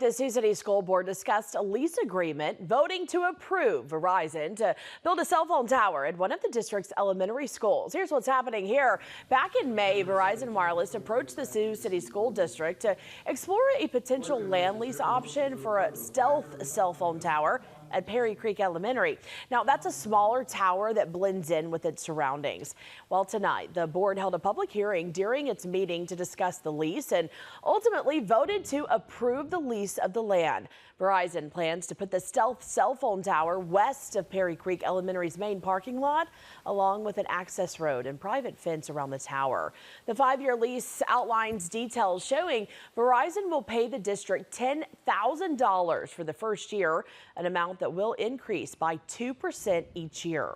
the Sioux City School Board discussed a lease agreement voting to approve Verizon to build a cell phone tower at one of the district's elementary schools. Here's what's happening here. Back in May, Verizon Wireless approached the Sioux City School District to explore a potential land lease option for a stealth cell phone tower at Perry Creek Elementary. Now, that's a smaller tower that blends in with its surroundings. Well, tonight, the board held a public hearing during its meeting to discuss the lease and ultimately voted to approve the lease of the land. Verizon plans to put the stealth cell phone tower west of Perry Creek Elementary's main parking lot, along with an access road and private fence around the tower. The 5-year lease outlines details showing Verizon will pay the district $10,000 for the first year, an amount that will increase by 2% each year.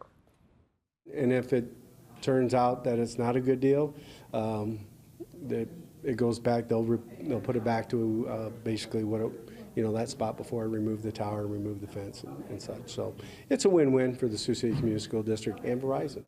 And if it turns out that it's not a good deal, it goes back. They'll put it back to basically what that spot before I remove the tower and remove the fence and such. So it's a win-win for the Sioux City Community School District and Verizon.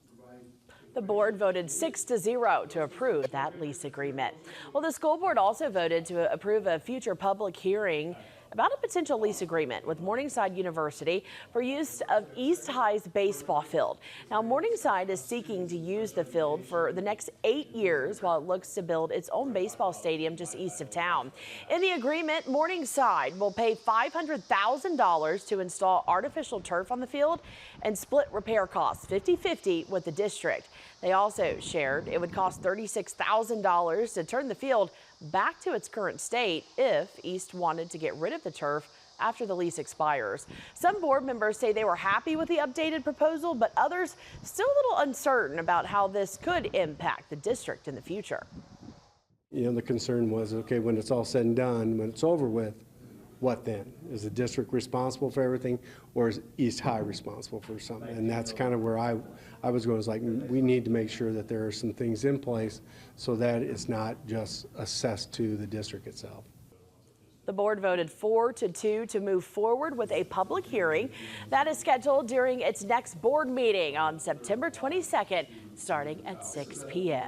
The board voted 6-0 to approve that lease agreement. Well, the school board also voted to approve a future public hearing about a potential lease agreement with Morningside University for use of East High's baseball field. Now, Morningside is seeking to use the field for the next 8 years while it looks to build its own baseball stadium just east of town. In the agreement, Morningside will pay $500,000 to install artificial turf on the field and split repair costs 50-50 with the district. They also shared it would cost $36,000 to turn the field back to its current state if East wanted to get rid of the turf after the lease expires. Some board members say they were happy with the updated proposal, but others still a little uncertain about how this could impact the district in the future. The concern was, okay, when it's all said and done, when it's over with, what then? Is the district responsible for everything, or is East High responsible for something? And that's kind of where I was going. It's like, we need to make sure that there are some things in place so that it's not just assessed to the district itself. The board voted 4-2 to move forward with a public hearing that is scheduled during its next board meeting on September 22nd, starting at 6 p.m.